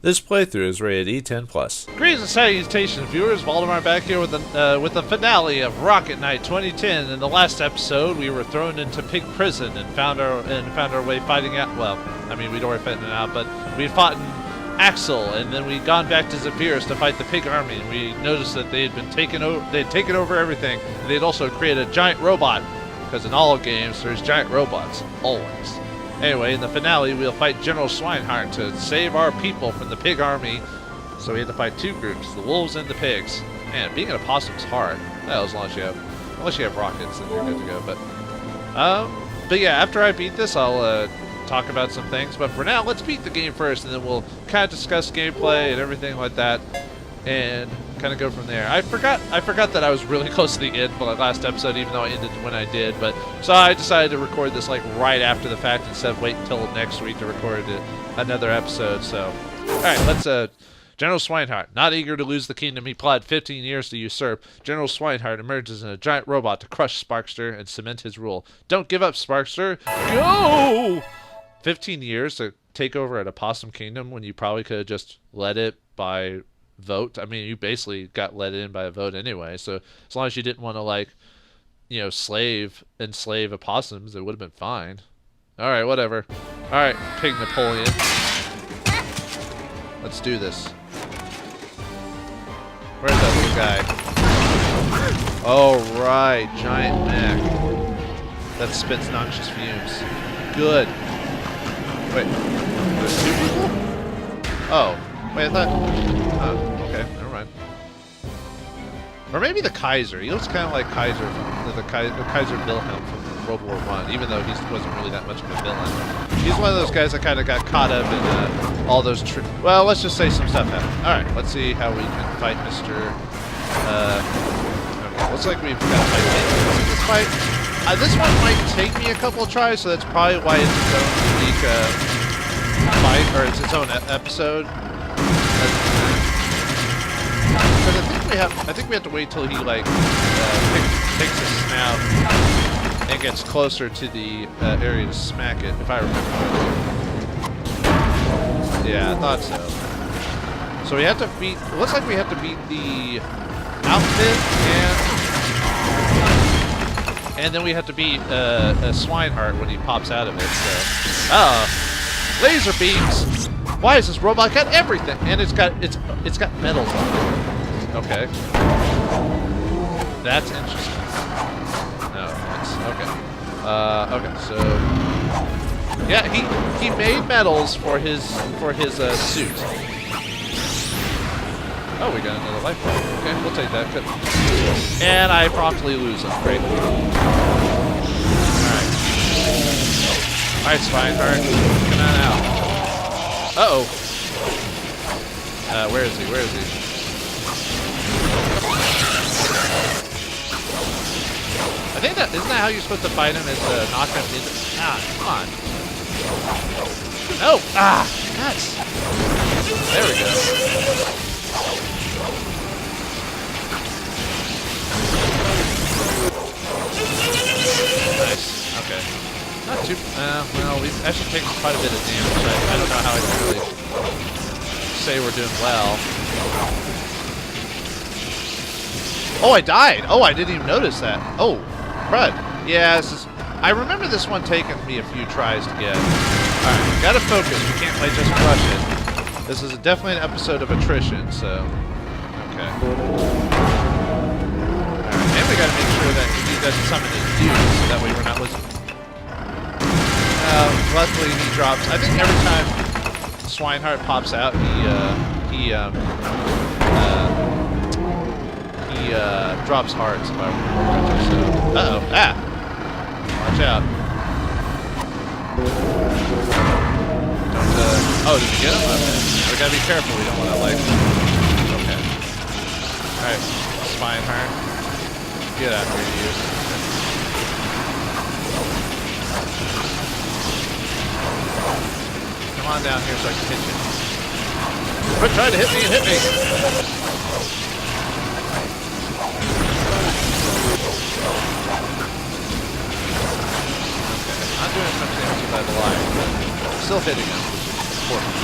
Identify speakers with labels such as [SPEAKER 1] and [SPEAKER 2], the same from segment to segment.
[SPEAKER 1] This playthrough is rated E10+.
[SPEAKER 2] Greetings and salutations, viewers. Vauldemare back here with the finale of Rocket Knight 2010. In the last episode, we were thrown into pig prison and found our way fighting out. Well, I mean, we'd already fought it out, but we fought in Axel, and then we'd gone back to Zephyrus to fight the pig army. And we noticed that they had been taken over everything. And they'd also created a giant robot, because in all games there's giant robots always. Anyway, in the finale, we'll fight General Swineheart to save our people from the pig army. So we had to fight two groups, the wolves and the pigs. Man, being an opossum's hard. Well, as long as you have rockets, then you're good to go. But yeah, after I beat this, I'll talk about some things. But for now, let's beat the game first, and then we'll kind of discuss gameplay and everything like that, and kind of go from there. I forgot that I was really close to the end of the last episode, even though I ended when I did. But so I decided to record this like right after the fact instead of waiting until next week to record another episode. So, all right, let's. General Swineheart, not eager to lose the kingdom he plotted 15 years to usurp, General Swineheart emerges in a giant robot to crush Sparkster and cement his rule. Don't give up, Sparkster. Go! 15 years to take over an opossum kingdom when you probably could have just led it by vote. I mean, you basically got let in by a vote anyway, so as long as you didn't want to, like, you know, enslave opossums, it would have been fine. Alright, whatever. Alright, Pig Napoleon. Let's do this. Where's that little guy? Oh, right, giant mech. That spits noxious fumes. Good. Wait, there's two people? Oh, wait, I thought... Oh, okay, never mind. Or maybe the Kaiser. He looks kind of like Kaiser, the Kaiser Wilhelm from World War I, even though he wasn't really that much of a villain. He's one of those guys that kind of got caught up in all those... Well, let's just say some stuff happened. Alright, let's see how we can fight Mr. Okay, looks like we've got to fight him. This fight... this one might take me a couple of tries, so that's probably why it's its own unique fight, or it's its own episode. Because I think we have to wait till he like takes a snout and gets closer to the area to smack it, if I remember correctly. Yeah, I thought so. So we have to beat. It looks like we have to beat the outfit and then we have to beat a Swineheart when he pops out of it. So, laser beams. Why is this robot got everything? And it's got medals on it. Okay, that's interesting. No, it's okay. Okay, so yeah, he made medals for his suit. Oh, we got another life bar. Okay, we'll take that. Good. And I promptly lose him. Great. Alright. Alright, Swineheart. Come on out. Uh-oh. Where is he? Where is he? I think that... Isn't that how you're supposed to fight him? Is knock him into... Ah, come on. No! Ah! Nuts! There we go. Nice. Okay. Not too... well, we've actually taken quite a bit of damage. I don't know how I can really say we're doing well. Oh, I died! Oh, I didn't even notice that. Oh, crud. Yeah, this is... I remember this one taking me a few tries to get. Alright, gotta focus. We can't play just rush it. This is definitely an episode of attrition, so... Okay. And we gotta make sure that he doesn't summon his dudes, so that way we're not losing. Luckily he drops. I think every time Swineheart pops out, he drops hearts, if I remember correctly. So, uh-oh, ah! Watch out. Don't, oh, did you get him? Okay. We gotta be careful, we don't wanna, like... Okay. Alright, Swineheart. Get out here, you. Come on down here so I can hit you. Quit trying to hit me and hit me! Okay, not doing much damage by the line, but still hitting him, which is important.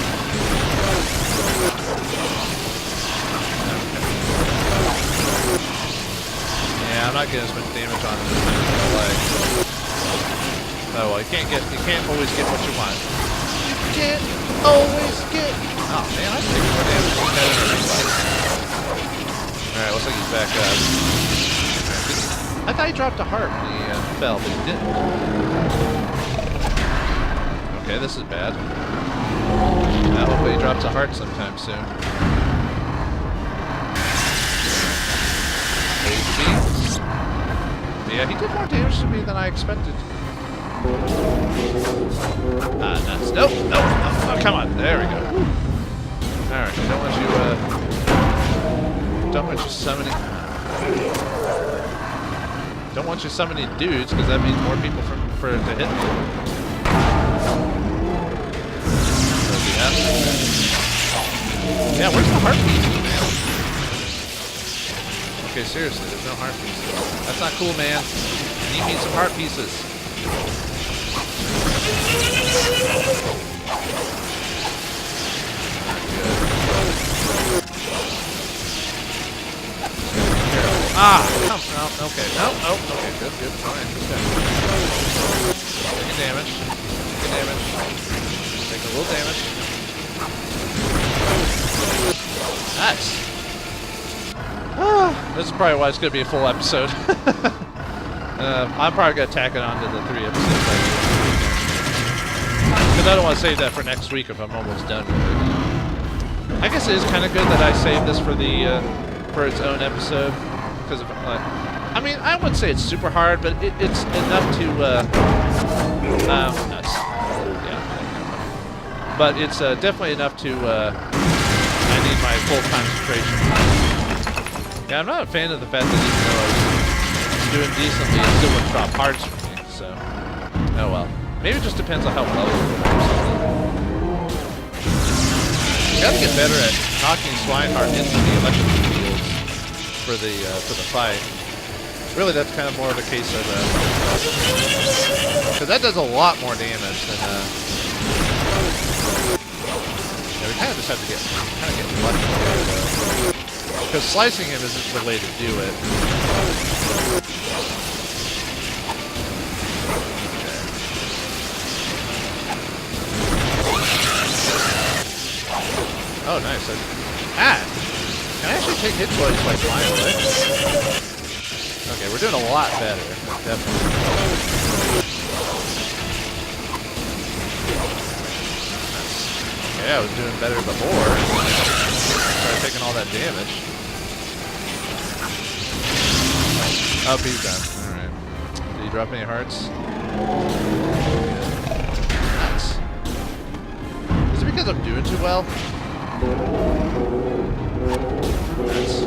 [SPEAKER 2] get as much damage on him as I like. Oh well, you can't always get what you want. You can't always get. Oh man, I think more damage than that in a replay. All right, looks like he's back up. Right, I thought he dropped a heart when he fell, but he didn't. Okay, this is bad. Now hopefully he drops a heart sometime soon. Yeah, he did more damage to me than I expected. Nuts. Nope. Oh, come on. There we go. Alright, don't want you summoning. Don't want you summoning dudes, because that means more people for it to hit me. Yeah, where's the heart piece, man? Okay, seriously, there's no heart pieces. That's not cool, man. You need some heart pieces. Okay. No, okay, good, fine. Taking damage. Taking a little damage. Nice. This is probably why it's going to be a full episode. I'm probably going to tack it on to the 3 episodes I do. Because I don't want to save that for next week if I'm almost done with it. I guess it is kind of good that I saved this for the for its own episode. Because I mean, I wouldn't say it's super hard, but it's enough to nuts. Yeah. But it's definitely enough to I need my full concentration. Yeah, I'm not a fan of the fact that even though I was doing decently, it still wouldn't drop hearts for me, so. Oh well. Maybe it just depends on how well you perform. You gotta get better at knocking Swineheart into the electrical fields for the fight. Really, that's kind of more of a case of, because that does a lot more damage than, yeah, we kind of just have to get lucky there, because slicing him isn't the way to do it. Oh, nice. Can I actually take hits while he's like flying away? Okay, we're doing a lot better. Definitely. Yeah, I was doing better before. Started taking all that damage. Oh, he's done. Alright. Did he drop any hearts? Nice. Is it because I'm doing too well? Nice.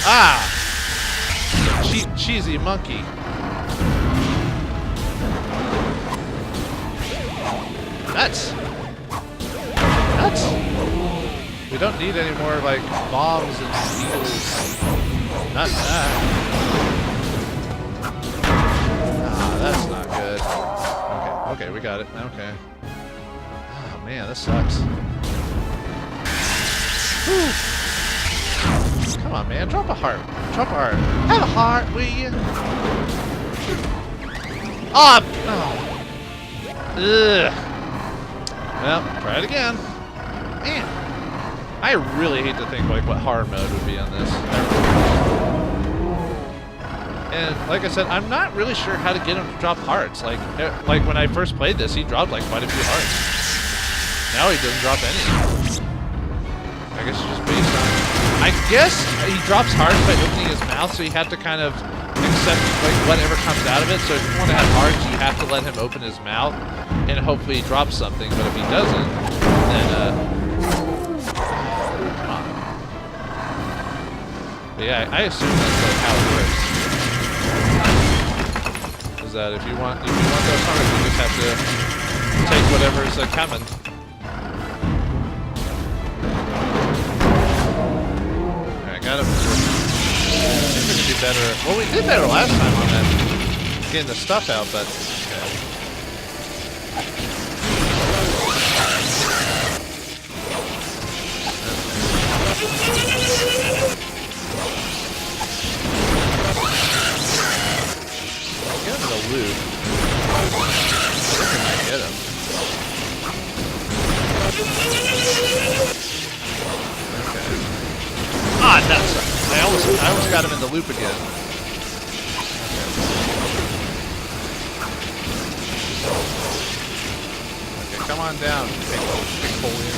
[SPEAKER 2] Ah! Cheesy monkey. Nuts. We don't need any more like bombs and needles. Not that. Ah, that's not good. Okay, we got it. Okay. Oh man, this sucks. Whew. Come on, man. Drop a heart. Have a heart, will you? Oh! Ugh. Well, try it again. Man, I really hate to think like what hard mode would be on this. And like I said, I'm not really sure how to get him to drop hearts. Like when I first played this, he dropped like quite a few hearts. Now he doesn't drop any. I guess it's just based on. I guess he drops hearts by opening his mouth, so you have to kind of accept like whatever comes out of it. So if you want to have hearts, you have to let him open his mouth, and hopefully he drops something. But if he doesn't, then come on. But yeah, I assume that's like how it works. Is that if you want those hearts, you just have to take whatever's coming. Got him. I think we could do better. Well, we did better last time on that, getting the stuff out, but okay. Get him in the loop. I think I might get him. Okay. Ah, nuts! I almost got him in the loop again. Okay, come on down, big Napoleon.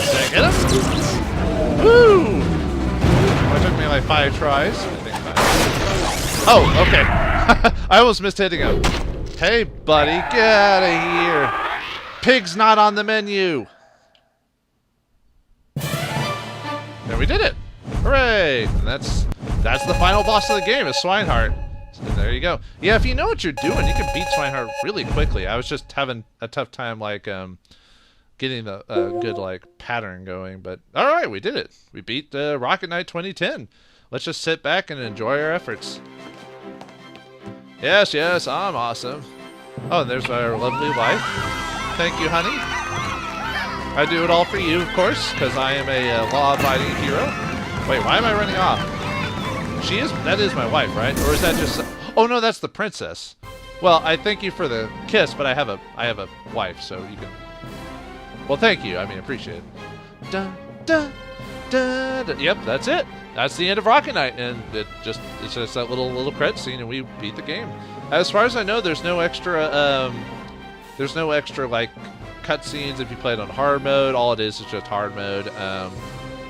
[SPEAKER 2] Did I get him? Woo! It took me like 5 tries. I think 5. Oh, okay. I almost missed hitting him. Hey, buddy, get out of here. Pig's not on the menu. And we did it. Hooray! And that's the final boss of the game, is Swineheart. So there you go. Yeah, if you know what you're doing, you can beat Swineheart really quickly. I was just having a tough time, like, getting a good, like, pattern going. But, alright, we did it. We beat Rocket Knight 2010. Let's just sit back and enjoy our efforts. Yes, yes, I'm awesome. Oh, and there's our lovely wife. Thank you, honey. I do it all for you, of course, because I am a law-abiding hero. Wait, why am I running off? That is my wife, right? Or is that just... Oh, no, that's the princess. Well, I thank you for the kiss, but I have a wife, so you can... Well, thank you. I mean, appreciate it. Dun, dun, dun, dun. Yep, that's it. That's the end of Rocket Knight, and it's just that little credit scene, and we beat the game. As far as I know, there's no extra like cutscenes if you play it on hard mode. All it is just hard mode.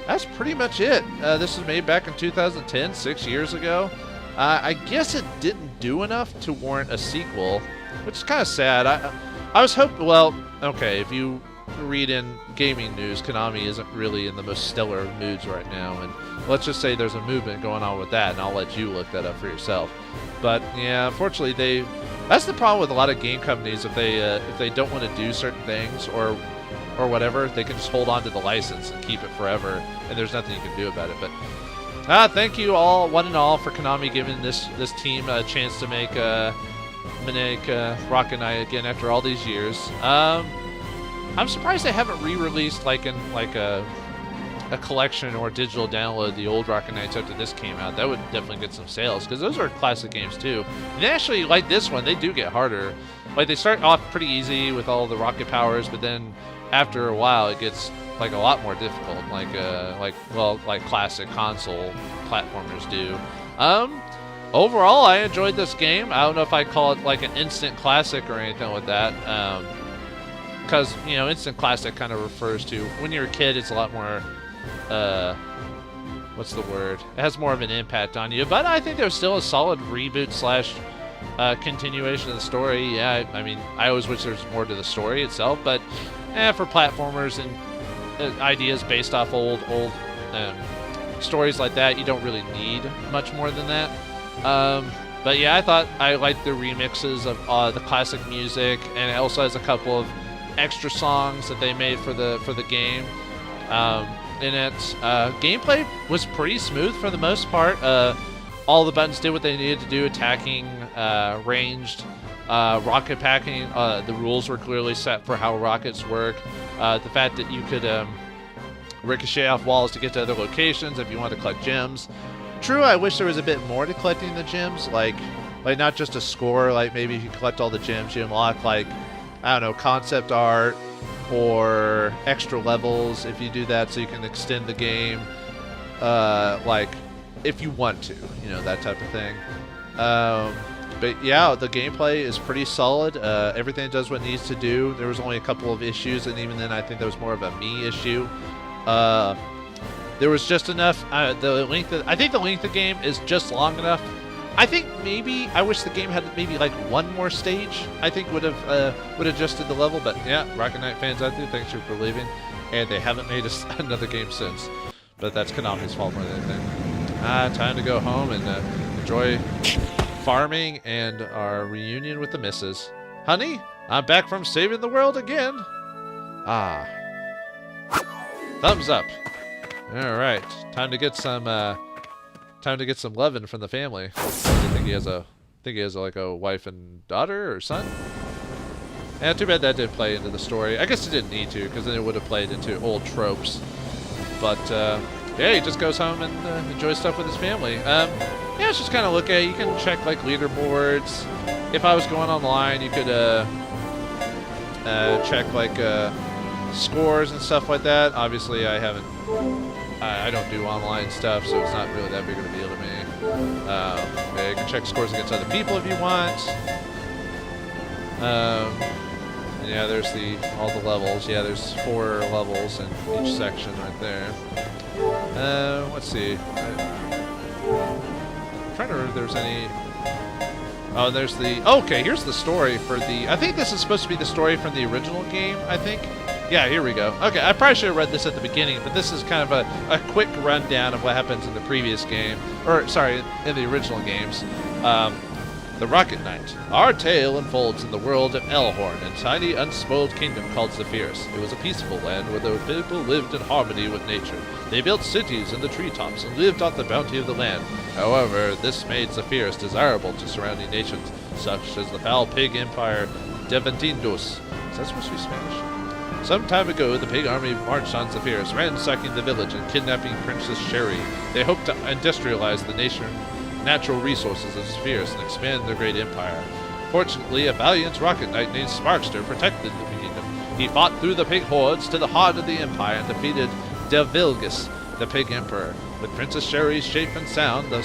[SPEAKER 2] That's pretty much it. This was made back in 2010, 6 years ago. I guess it didn't do enough to warrant a sequel, which is kind of sad. I was hoping. Well, okay, if you read in gaming news, Konami isn't really in the most stellar moods right now, and let's just say there's a movement going on with that, and I'll let you look that up for yourself. But yeah, unfortunately, that's the problem with a lot of game companies. If they don't want to do certain things or whatever, they can just hold on to the license and keep it forever, and there's nothing you can do about it. But thank you all, one and all, for Konami giving this team a chance to make Rocket Knight again after all these years. I'm surprised they haven't re-released like a collection or digital download the old Rocket Knights after this came out. That would definitely get some sales, because those are classic games too. And actually, like this one, they do get harder. Like, they start off pretty easy with all the rocket powers, but then after a while it gets like a lot more difficult, like classic console platformers do. Overall, I enjoyed this game. I don't know if I'd call it like an instant classic or anything like that. Because, you know, instant classic kind of refers to when you're a kid, it's a lot more, what's the word? It has more of an impact on you. But I think there's still a solid reboot / continuation of the story. Yeah, I mean, I always wish there was more to the story itself. But for platformers and ideas based off old stories like that, you don't really need much more than that. But yeah, I thought I liked the remixes of the classic music, and it also has a couple of extra songs that they made for the game in it. Gameplay was pretty smooth for the most part. All the buttons did what they needed to do: attacking, ranged, rocket packing. The rules were clearly set for how rockets work. The fact that you could ricochet off walls to get to other locations if you want to collect gems. True, I wish there was a bit more to collecting the gems, like not just a score. Like, maybe if you collect all the gems, you unlock, like, I don't know, concept art or extra levels if you do that, so you can extend the game, like, if you want to, you know, that type of thing. But yeah, the gameplay is pretty solid. Everything does what it needs to do. There was only a couple of issues, and even then I think that was more of a me issue. There was just enough. I think the length of the game is just long enough. I think maybe I wish the game had maybe like one more stage. I think would have adjusted the level. But yeah, Rocket Knight fans out there, thanks for believing. And they haven't made another game since. But that's Konami's fault more than anything. Time to go home and enjoy farming and our reunion with the missus. Honey, I'm back from saving the world again. Thumbs up. All right, time to get some loving from the family. I think he has like a wife and daughter or son. Yeah, too bad that didn't play into the story. I guess it didn't need to, because then it would have played into old tropes. But, yeah, he just goes home and enjoys stuff with his family. Yeah, it's just kind of look at it. You can check, like, leaderboards. If I was going online, you could check, like, scores and stuff like that. Obviously, I don't do online stuff, so it's not really that big of a deal to me. Yeah, you can check scores against other people if you want. And yeah, there's all the levels. Yeah, there's 4 levels in each section right there. Let's see. I'm trying to remember if there's any. Oh, there's the. Okay, here's the story for the. I think this is supposed to be the story from the original game. I think. Yeah, here we go. Okay, I probably should have read this at the beginning, but this is kind of a quick rundown of what happens in the previous game, or sorry, in the original games. The Rocket Knight. Our tale unfolds in the world of Elhorn, a tiny, unspoiled kingdom called Zephyrus. It was a peaceful land where the people lived in harmony with nature. They built cities in the treetops and lived off the bounty of the land. However, this made Zephyrus desirable to surrounding nations, such as the foul pig empire Deventindos. Is that supposed to be Spanish? Some time ago, the pig army marched on Zephyrus, ransacking the village and kidnapping Princess Sherry. They hoped to industrialize the natural resources of Zephyrus and expand their great empire. Fortunately, a valiant rocket knight named Sparkster protected the kingdom. He fought through the pig hordes to the heart of the empire and defeated Devilgus, the pig emperor. With Princess Sherry safe and sound, the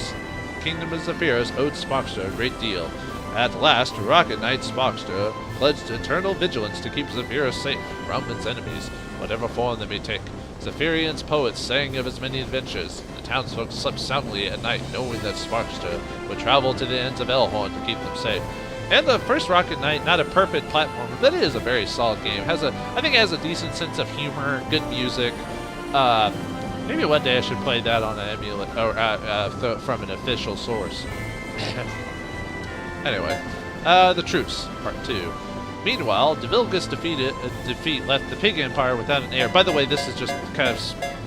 [SPEAKER 2] kingdom of Zephyrus owed Sparkster a great deal. At last, Rocket Knight Sparkster pledged eternal vigilance to keep Zephyrus safe from its enemies, whatever form they may take. Zephyrion's poets sang of his many adventures. The townsfolk slept soundly at night, knowing that Sparkster would travel to the ends of Elhorn to keep them safe. And the first Rocket Knight, not a perfect platformer, but it is a very solid game. I think it has a decent sense of humor, good music. Maybe one day I should play that on an emulator or from an official source. Anyway, the Truce, Part 2. Meanwhile, Devilgus defeat left the Pig Empire without an heir. By the way, this is just kind of...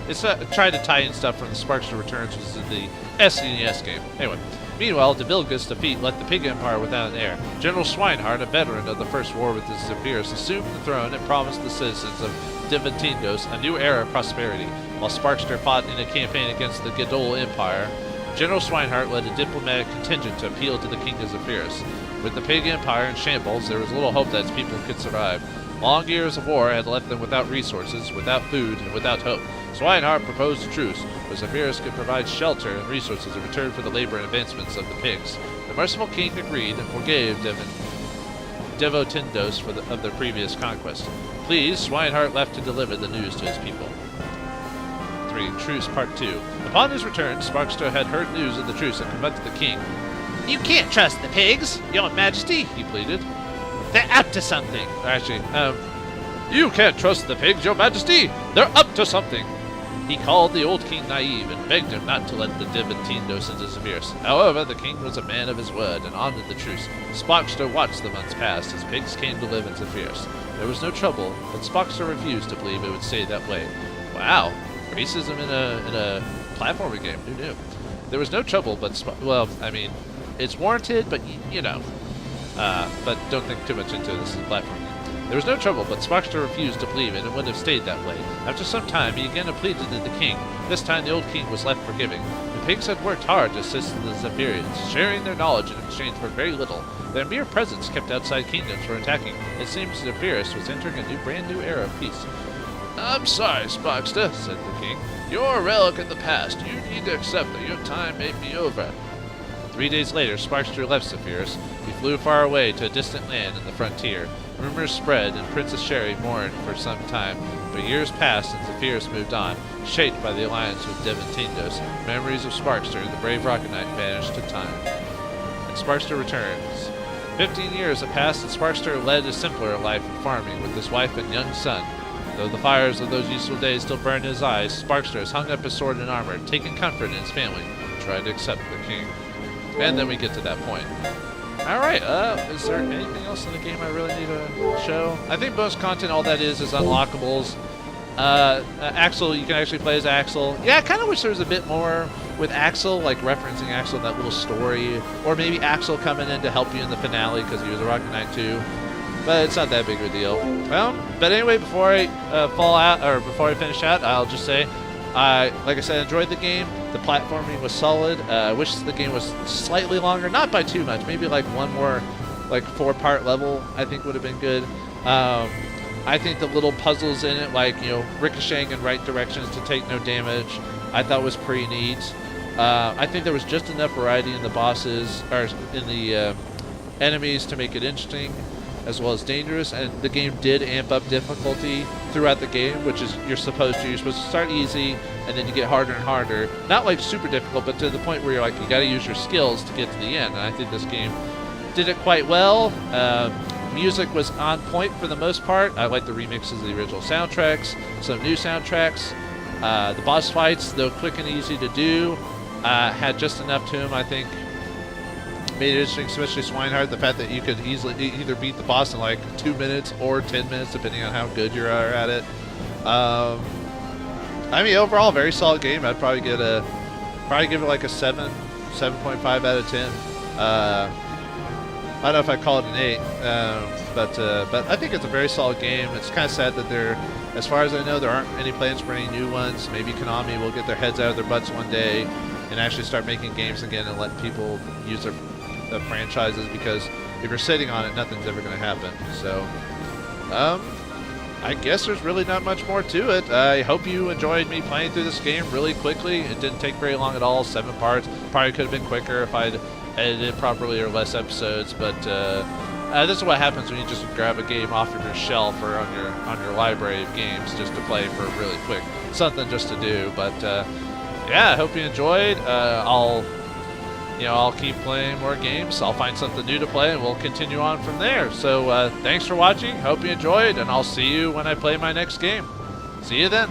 [SPEAKER 2] It's trying to tie in stuff from the Sparkster Returns, which is the SNES game. Anyway, meanwhile, Devilgus' defeat left the Pig Empire without an heir. General Swineheart, a veteran of the First War with the Zephyrus, assumed the throne and promised the citizens of Deventindos a new era of prosperity. While Sparkster fought in a campaign against the Gadol Empire, General Swineheart led a diplomatic contingent to appeal to the King of Zephyrus. With the Pig Empire in shambles, there was little hope that its people could survive. Long years of war had left them without resources, without food, and without hope. Swineheart proposed a truce, where Zephyrus could provide shelter and resources in return for the labor and advancements of the pigs. The merciful king agreed and forgave Devotindos of their previous conquest. Pleased, Swineheart left to deliver the news to his people. 3. Truce Part 2. Upon his return, Sparkster had heard news of the truce and confronted the king. "You can't trust the pigs, Your Majesty," he pleaded. "They're up to something." Actually, "You can't trust the pigs, Your Majesty. They're up to something." He called the old king naive and begged him not to let the Deventindos into Zephyrus. However, the king was a man of his word and honored the truce. Sparkster watched the months pass as pigs came to live in Zephyrus. There was no trouble, but Sparkster refused to believe it would stay that way. Wow, racism in a platforming game. Who knew? There was no trouble, but well, I mean, it's warranted, but you know. But don't think too much into this as a platform game. There was no trouble, but Sparkster refused to believe it and wouldn't have stayed that way. After some time, he again pleaded to the king. This time, the old king was left forgiving. The pigs had worked hard to assist the Zephyrins, sharing their knowledge in exchange for very little. Their mere presence kept outside kingdoms from attacking. It seems Zephyrus was entering a brand new era of peace. "I'm sorry, Sparkster," said the king. "You're a relic in the past. You need to accept that your time may be over." 3 days later, Sparkster left Zephyrus. He flew far away to a distant land in the frontier. Rumors spread, and Princess Sherry mourned for some time. But years passed, and Zephyrus moved on, shaped by the alliance with Deventindos. Memories of Sparkster, the brave Rocket Knight, vanished to time. And Sparkster returns. 15 years have passed, and Sparkster led a simpler life of farming with his wife and young son. Though the fires of those useful days still burn in his eyes, Sparkster has hung up his sword and armor, taking comfort in his family, and tried to accept the king. And then we get to that point. Alright, is there anything else in the game I really need to show? I think bonus content, all that is unlockables. Axel, you can actually play as Axel. Yeah, I kind of wish there was a bit more with Axel, like referencing Axel in that little story. Or maybe Axel coming in to help you in the finale because he was a Rocket Knight too. but it's not that big of a deal. But anyway, before I fall out, or before I finish out, I'll just say, like I said, I enjoyed the game. The platforming was solid. I wish the game was slightly longer, not by too much. Maybe like one more, like 4-part level, I think would have been good. I think the little puzzles in it, like, you know, ricocheting in right directions to take no damage, I thought was pretty neat. I think there was just enough variety in the bosses, or in the enemies, to make it interesting as well as dangerous, and the game did amp up difficulty throughout the game, which is you're supposed to. You're supposed to start easy, and then you get harder and harder. Not like super difficult, but to the point where you're like, you got to use your skills to get to the end, and I think this game did it quite well. Music was on point for the most part. I like the remixes of the original soundtracks, some new soundtracks. The boss fights, though quick and easy to do, had just enough to them, I think. Made it interesting, especially Swineheart, the fact that you could easily either beat the boss in like 2 minutes or 10 minutes, depending on how good you are at it. I mean, overall, very solid game. I'd probably give it like a 7.5 out of 10. I don't know if I'd call it an 8, but I think it's a very solid game. It's kind of sad that as far as I know, there aren't any plans for any new ones. Maybe Konami will get their heads out of their butts one day and actually start making games again and let people use their franchises, because if you're sitting on it, nothing's ever going to happen. So, I guess there's really not much more to it. I hope you enjoyed me playing through this game really quickly. It didn't take very long at all, 7 parts. Probably could have been quicker if I'd edited it properly or less episodes, but this is what happens when you just grab a game off of your shelf or on your library of games just to play for really quick. Something just to do, but yeah, I hope you enjoyed. I'll keep playing more games. I'll find something new to play, and we'll continue on from there. So thanks for watching. Hope you enjoyed, and I'll see you when I play my next game. See you then.